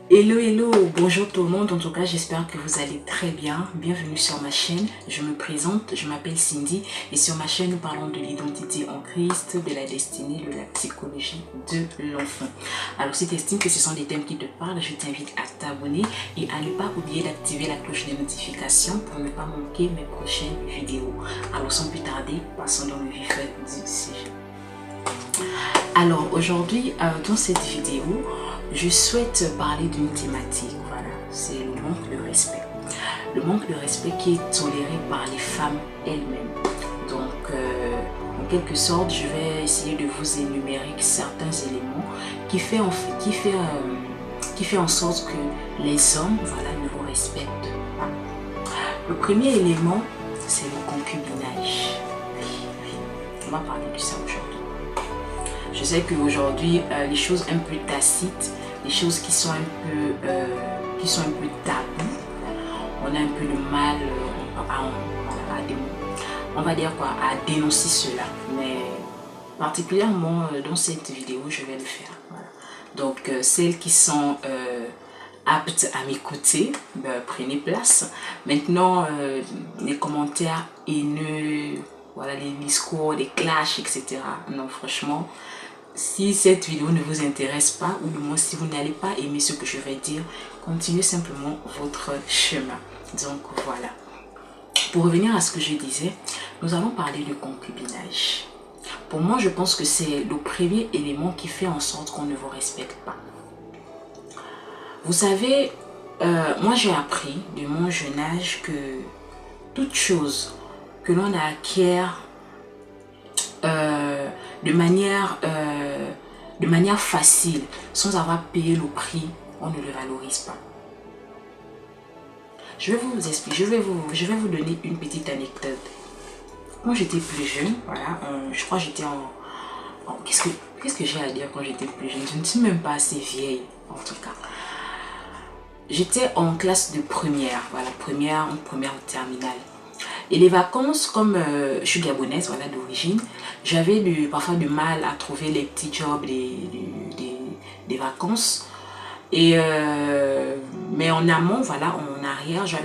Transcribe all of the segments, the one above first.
Hello, hello, bonjour tout le monde, en tout cas j'espère que vous allez très bien. Bienvenue sur ma chaîne, je me présente, je m'appelle Cindy et sur ma chaîne nous parlons de l'identité en Christ, de la destinée, de la psychologie de l'enfant. Alors si tu estimes que ce sont des thèmes qui te parlent, je t'invite à t'abonner et à ne pas oublier d'activer la cloche de notification pour ne pas manquer mes prochaines vidéos. Alors sans plus tarder, passons dans le vif du sujet. Alors aujourd'hui, dans cette vidéo, je souhaite parler d'une thématique, voilà, c'est le manque de respect. Le manque de respect qui est toléré par les femmes elles-mêmes. Donc, en quelque sorte, je vais essayer de vous énumérer certains éléments qui fait en sorte que les hommes, voilà, ne vous respectent pas. Le premier élément, c'est le concubinage. Oui, on va parler de ça aujourd'hui. Je sais qu'aujourd'hui, les choses un peu tacites, les choses qui sont un peu tabous, on a un peu de mal à dénoncer cela. Mais particulièrement dans cette vidéo, je vais le faire. Voilà. Donc, celles qui sont aptes à m'écouter, prenez place. Maintenant, les commentaires haineux, voilà, les discours, les clashs, etc. Non, franchement, si cette vidéo ne vous intéresse pas, ou du moins si vous n'allez pas aimer ce que je vais dire, continuez simplement votre chemin. Donc voilà. Pour revenir à ce que je disais, nous allons parler de concubinage. Pour moi, je pense que c'est le premier élément qui fait en sorte qu'on ne vous respecte pas. Vous savez, moi j'ai appris de mon jeune âge que toute chose que l'on acquiert de manière facile, sans avoir payé le prix, on ne le valorise pas. Je vais vous expliquer, je vais vous donner une petite anecdote. Quand j'étais plus jeune, voilà, je crois que j'étais qu'est-ce que j'ai à dire quand j'étais plus jeune? Je ne suis même pas assez vieille, en tout cas. J'étais en classe de première, voilà, première terminale. Et les vacances, comme je suis gabonaise, voilà, d'origine, j'avais parfois du mal à trouver les petits jobs des vacances. Et mais en amont, voilà, en arrière, je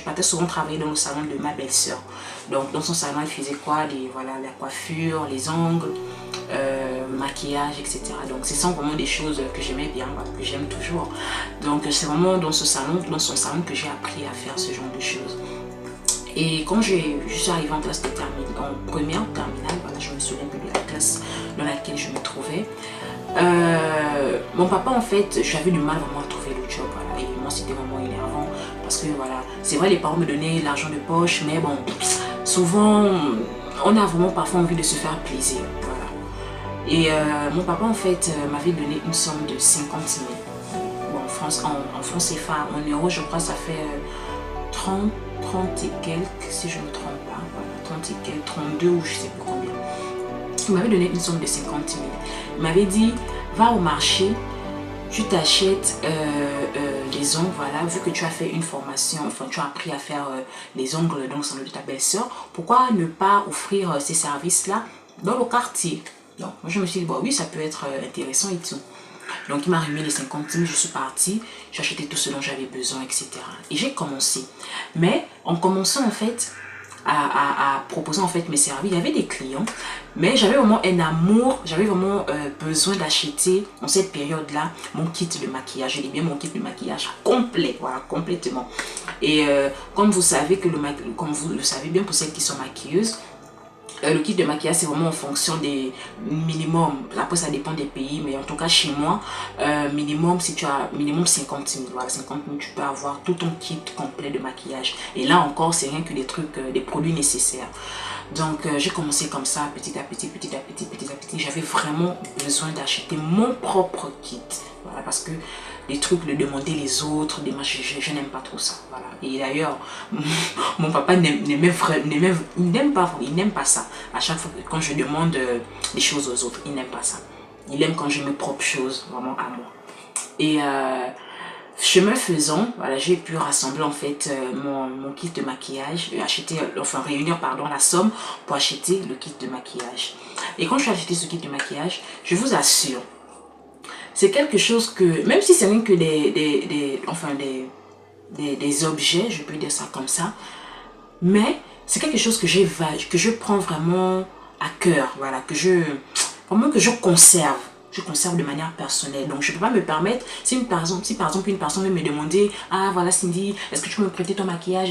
partais souvent travailler dans le salon de ma belle-sœur. Donc dans son salon, elle faisait quoi? Voilà, la coiffure, les ongles, le maquillage, etc. Donc ce sont vraiment des choses que j'aimais bien, voilà, que j'aime toujours. Donc c'est vraiment dans son salon que j'ai appris à faire ce genre de choses. Et quand je suis arrivée en classe de en première terminale, voilà, je me souviens plus de la classe dans laquelle je me trouvais. Mon papa, en fait, j'avais du mal vraiment à trouver le job, voilà, et moi c'était vraiment énervant parce que voilà, c'est vrai, les parents me donnaient l'argent de poche, mais bon, souvent on a vraiment parfois envie de se faire plaisir, voilà. Et mon papa, en fait, m'avait donné une somme de 50 000. Bon, en francs CFA, en euros, je crois, ça fait 30 et quelques, si je ne me trompe pas, voilà, 30 et quelques, 32 ou je sais plus combien. Il m'avait donné une somme de 50 000. Il m'avait dit, va au marché, tu t'achètes les ongles, voilà, vu que tu as fait une formation, enfin tu as appris à faire les ongles dans le salon de ta belle-sœur, pourquoi ne pas offrir ces services-là dans le quartier? Donc moi je me suis dit, bon, oui, ça peut être intéressant et tout. Donc il m'a remis les 50 000, je suis partie, j'ai acheté tout ce dont j'avais besoin, etc. Et j'ai commencé. Mais en commençant en fait à proposer en fait mes services, il y avait des clients, mais j'avais vraiment un amour, j'avais vraiment besoin d'acheter en cette période-là mon kit de maquillage. J'ai bien mon kit de maquillage complet, voilà, complètement. Et comme vous savez comme vous le savez bien pour celles qui sont maquilleuses, le kit de maquillage, c'est vraiment en fonction des minimum. Après, ça dépend des pays, mais en tout cas, chez moi, minimum, si tu as minimum 50 000, voilà, 50 000, tu peux avoir tout ton kit complet de maquillage. Et là encore, c'est rien que des trucs, des produits nécessaires. Donc, j'ai commencé comme ça, petit à petit. J'avais vraiment besoin d'acheter mon propre kit. Voilà, parce que les trucs de demander les autres, je n'aime pas trop ça. Voilà. Et d'ailleurs, mon papa n'aime pas ça. À chaque fois quand je demande des choses aux autres, il n'aime pas ça. Il aime quand j'ai mes propres choses, vraiment à moi. Et chemin faisant, voilà, j'ai pu rassembler en fait mon kit de maquillage, réunir pardon, la somme pour acheter le kit de maquillage. Et quand je suis acheté ce kit de maquillage, je vous assure, c'est quelque chose que, même si c'est rien que des objets, je peux dire ça comme ça, mais c'est quelque chose que je prends vraiment à cœur, voilà, vraiment que je conserve. Je conserve de manière personnelle. Donc, je ne peux pas me permettre, si par exemple une personne veut me demander, ah voilà Cindy, est-ce que tu peux me prêter ton maquillage?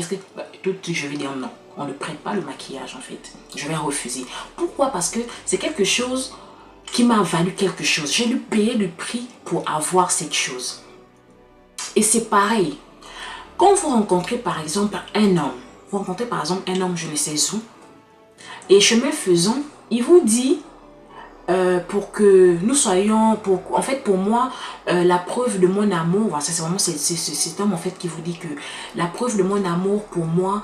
Je vais dire non. On ne prête pas le maquillage en fait. Je vais refuser. Pourquoi? Parce que c'est quelque chose qui m'a valu quelque chose. J'ai dû payer le prix pour avoir cette chose. Et c'est pareil. Quand vous rencontrez par exemple un homme, je ne sais où, et chemin faisant, il vous dit, pour que nous soyons, en fait pour moi, la preuve de mon amour, voilà, c'est vraiment cet homme en fait qui vous dit que la preuve de mon amour pour moi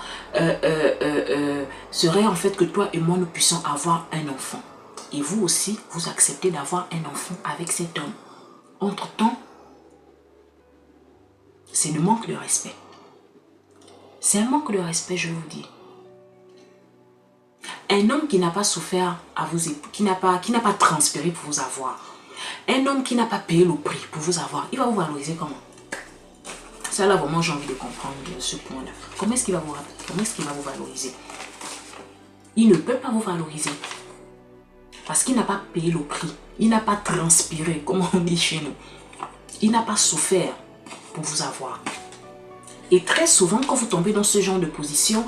serait en fait que toi et moi nous puissions avoir un enfant. Et vous aussi, vous acceptez d'avoir un enfant avec cet homme. Entre-temps, c'est le manque de respect. C'est un manque de respect, je vous dis. Un homme qui n'a pas souffert à vous, qui n'a pas transpiré pour vous avoir. Un homme qui n'a pas payé le prix pour vous avoir, il va vous valoriser comment? Ça là vraiment j'ai envie de comprendre ce point-là. Comment est-ce qu'il va vous valoriser? Il ne peut pas vous valoriser. Parce qu'il n'a pas payé le prix. Il n'a pas transpiré, comme on dit chez nous. Il n'a pas souffert pour vous avoir. Et très souvent, quand vous tombez dans ce genre de position,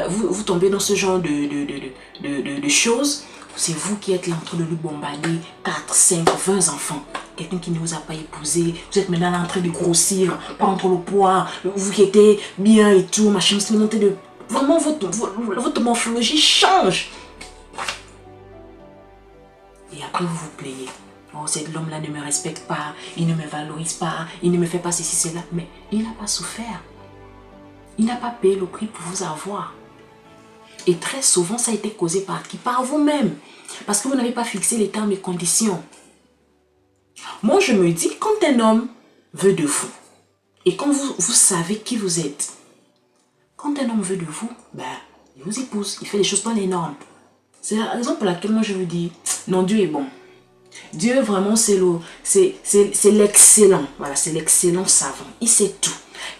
vous tombez dans ce genre de choses, c'est vous qui êtes là en train de lui bombarder 4, 5, 20 enfants. Quelqu'un qui ne vous a pas épousé, vous êtes maintenant là en train de grossir, prendre le poids, vous qui étiez bien et tout, machin, vous montez de... Vraiment, votre morphologie change. Et après, vous vous plaignez. Oh, cet homme-là ne me respecte pas, il ne me valorise pas, il ne me fait pas ceci, cela. Mais il n'a pas souffert. Il n'a pas payé le prix pour vous avoir. Et très souvent, ça a été causé par qui? Par vous-même. Parce que vous n'avez pas fixé les termes et conditions. Moi, je me dis, quand un homme veut de vous, et quand vous savez qui vous êtes, quand un homme veut de vous, ben, il vous épouse, il fait les choses dans les normes. C'est la raison pour laquelle moi je vous dis, non, Dieu est bon. Dieu vraiment c'est l'excellent, voilà, c'est l'excellent savant, il sait tout.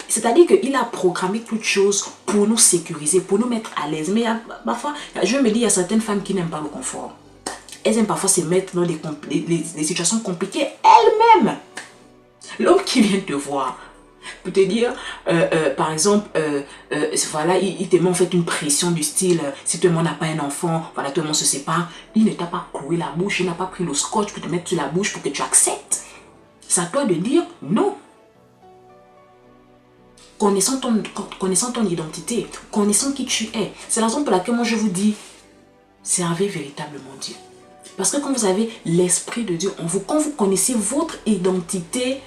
C'est-à-dire qu'il a programmé toutes choses pour nous sécuriser, pour nous mettre à l'aise. Mais parfois, je me dis, il y a certaines femmes qui n'aiment pas le confort. Elles aiment parfois se mettre dans des situations compliquées elles-mêmes. L'homme qui vient te voir peut te dire, par exemple, voilà, il te met en fait une pression du style, si tout le monde n'a pas un enfant, voilà, tout le monde se sépare. Il ne t'a pas cloué la bouche, il n'a pas pris le scotch pour te mettre sur la bouche pour que tu acceptes. C'est à toi de dire non. Connaissant ton identité, connaissant qui tu es. C'est la raison pour laquelle moi je vous dis, servez véritablement Dieu. Parce que quand vous avez l'Esprit de Dieu en vous, quand vous connaissez votre identité,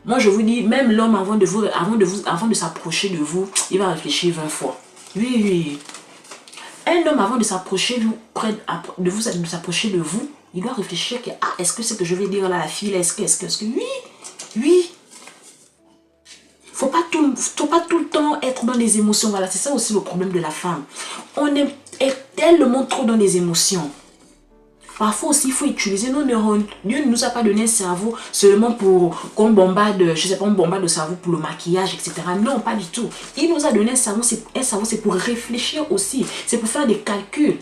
moi je vous dis, même l'homme avant de s'approcher de vous, il va réfléchir 20 fois. Oui. Un homme avant de s'approcher de vous, il doit réfléchir que, ah, est-ce que ce que je vais dire là, la fille, est-ce que, oui. Faut pas tout le temps être dans les émotions. Voilà, c'est ça aussi le problème de la femme. On est tellement trop dans les émotions. Parfois aussi, il faut utiliser nos neurones. Dieu ne nous a pas donné un cerveau seulement pour qu'on bombarde, je sais pas, on bombarde le cerveau pour le maquillage, etc. Non, pas du tout. Il nous a donné un cerveau, c'est pour réfléchir aussi. C'est pour faire des calculs.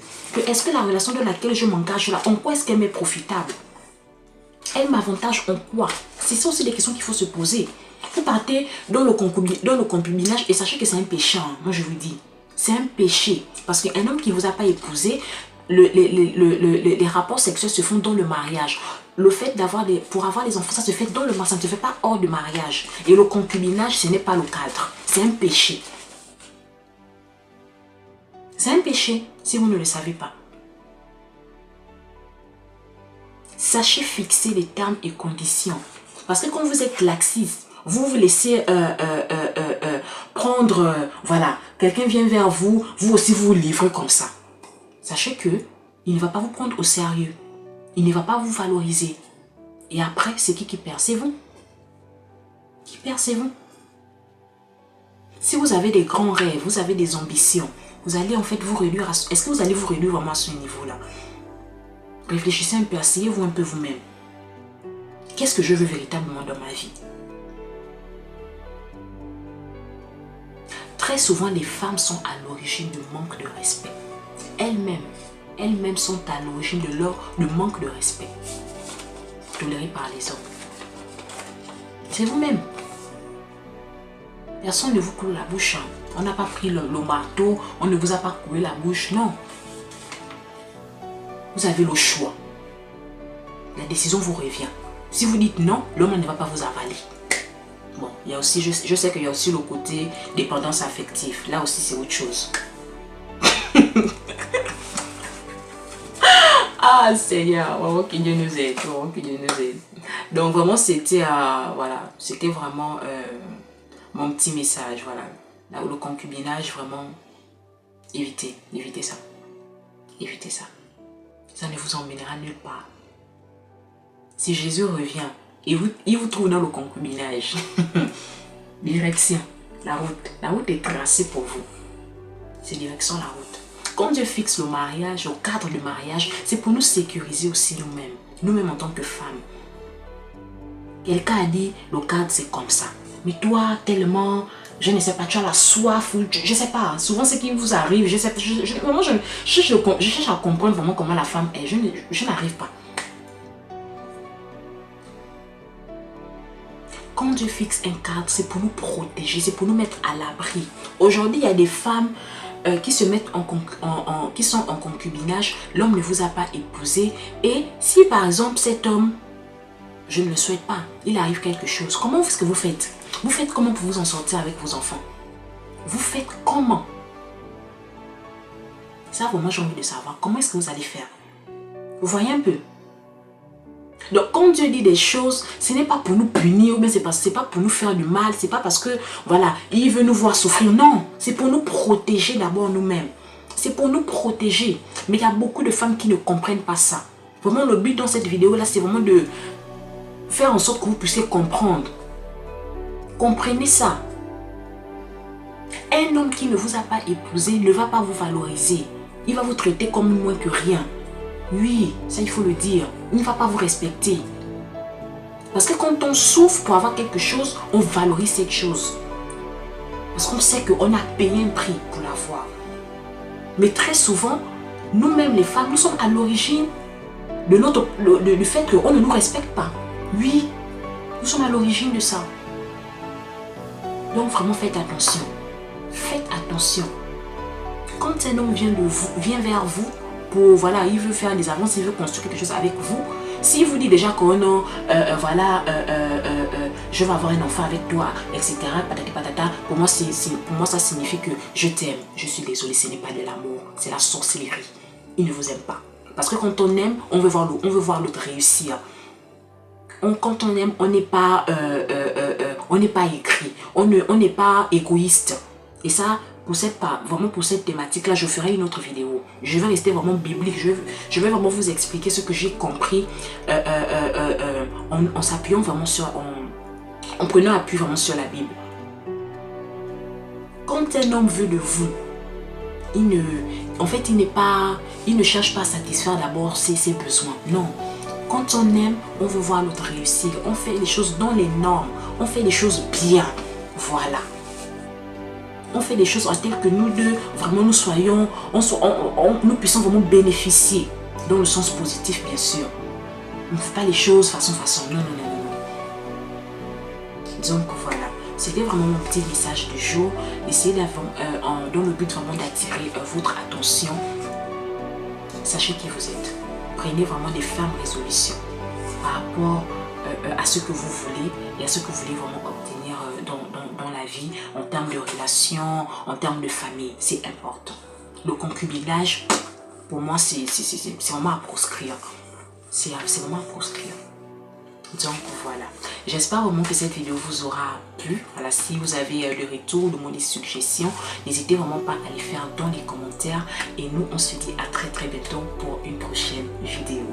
Est-ce que la relation dans laquelle je m'engage là, en quoi est-ce qu'elle m'est profitable? Elle m'avantage en quoi? C'est ça aussi des questions qu'il faut se poser. Vous partez dans le concubinage et sachez que c'est un péché. Hein, moi je vous dis, c'est un péché. Parce qu'un homme qui ne vous a pas épousé, les rapports sexuels se font dans le mariage. Le fait pour avoir des enfants, ça se fait dans le mariage, ça ne se fait pas hors du mariage. Et le concubinage, ce n'est pas le cadre. C'est un péché. C'est un péché si vous ne le savez pas. Sachez fixer les termes et conditions. Parce que quand vous êtes laxiste, vous vous laissez prendre, voilà, quelqu'un vient vers vous, vous aussi vous livrez comme ça. Sachez que il ne va pas vous prendre au sérieux. Il ne va pas vous valoriser. Et après, c'est qui perd? C'est vous. Qui perd? C'est vous. Si vous avez des grands rêves, vous avez des ambitions, vous allez en fait vous réduire à... Est-ce que vous allez vous réduire vraiment à ce niveau-là? Réfléchissez un peu, asseyez-vous un peu vous-même. Qu'est-ce que je veux véritablement dans ma vie? Très souvent, les femmes sont à l'origine du manque de respect. Elles-mêmes sont à l'origine de leur manque de respect toléré par les hommes. C'est vous-même. Personne ne vous cloue la bouche. On n'a pas pris le marteau, on ne vous a pas cloué la bouche, non. Vous avez le choix. La décision vous revient. Si vous dites non, l'homme ne va pas vous avaler. Bon, il y a aussi, je sais qu'il y a aussi le côté dépendance affective. Là aussi, c'est autre chose. Ah, Seigneur, vraiment que Dieu nous aide. Vraiment que Dieu nous aide. Donc, vraiment, c'était voilà, c'était vraiment mon petit message. Voilà. Là où le concubinage, vraiment, évitez ça. Évitez ça. Ça ne vous emmènera nulle part. Si Jésus revient, il vous trouve dans le concubinage. Direction, la route. La route est tracée pour vous. C'est direction la route. Quand Dieu fixe le mariage, le cadre du mariage, c'est pour nous sécuriser aussi nous-mêmes. Nous-mêmes en tant que femmes. Quelqu'un a dit, le cadre c'est comme ça. Mais toi, tellement, je ne sais pas, tu as la soif, ou je ne sais pas. Souvent, ce qui vous arrive, je cherche à comprendre vraiment comment la femme est. Je n'arrive pas. Quand Dieu fixe un cadre, c'est pour nous protéger, c'est pour nous mettre à l'abri. Aujourd'hui, il y a des femmes qui se mettent qui sont en concubinage. L'homme ne vous a pas épousé. Et si par exemple cet homme, je ne le souhaite pas, il arrive quelque chose, comment est-ce que vous faites? Vous faites comment pour vous en sortir avec vos enfants? Vous faites comment? Ça, vraiment, j'ai envie de savoir. Comment est-ce que vous allez faire? Vous voyez un peu? Donc, quand Dieu dit des choses, ce n'est pas pour nous punir, ou bien c'est pas pour nous faire du mal, c'est pas parce que, voilà, il veut nous voir souffrir. Non, c'est pour nous protéger d'abord nous-mêmes. C'est pour nous protéger. Mais il y a beaucoup de femmes qui ne comprennent pas ça. Vraiment, le but dans cette vidéo-là, c'est vraiment de faire en sorte que vous puissiez comprendre. Comprenez ça. Un homme qui ne vous a pas épousé ne va pas vous valoriser. Il va vous traiter comme moins que rien. Oui, ça il faut le dire. Il ne va pas vous respecter. Parce que quand on souffre pour avoir quelque chose, on valorise cette chose. Parce qu'on sait qu'on a payé un prix pour l'avoir. Mais très souvent, nous-mêmes les femmes, nous sommes à l'origine de du fait qu'on ne nous respecte pas. Oui, nous sommes à l'origine de ça. Donc vraiment faites attention. Faites attention. Quand un homme vient vers vous, pour, voilà, il veut faire des avances, il veut construire quelque chose avec vous. S'il vous dit déjà que non, voilà, je vais avoir un enfant avec toi, etc. Patati patata, pour moi, ça signifie que je t'aime. Je suis désolée, ce n'est pas de l'amour, c'est la sorcellerie. Il ne vous aime pas. Parce que quand on aime, on veut voir l'autre réussir. Quand on aime, on n'est pas écrit, on n'est pas égoïste. Et ça, pour cette thématique-là, je ferai une autre vidéo. Je vais rester vraiment biblique. Je vais vraiment vous expliquer ce que j'ai compris en s'appuyant vraiment en prenant appui vraiment sur la Bible. Quand un homme veut de vous, il ne cherche pas à satisfaire d'abord ses besoins. Non. Quand on aime, on veut voir l'autre réussir. On fait les choses dans les normes. On fait les choses bien. Voilà. On fait des choses en telle que nous deux, vraiment nous puissions vraiment bénéficier. Dans le sens positif, bien sûr. On ne fait pas les choses façon. Non. Donc voilà. C'était vraiment mon petit message du jour. Essayez dans le but vraiment d'attirer votre attention. Sachez qui vous êtes. Prenez vraiment des fermes résolutions par rapport à ce que vous voulez et à ce que vous voulez vraiment obtenir dans la vie, en termes de relations, en termes de famille. C'est important. Le concubinage, pour moi, c'est vraiment à proscrire. C'est vraiment à proscrire. Donc voilà. J'espère vraiment que cette vidéo vous aura plu. Voilà, si vous avez le retour de des suggestions, n'hésitez vraiment pas à les faire dans les commentaires. Et nous, on se dit à très bientôt pour une prochaine vidéo.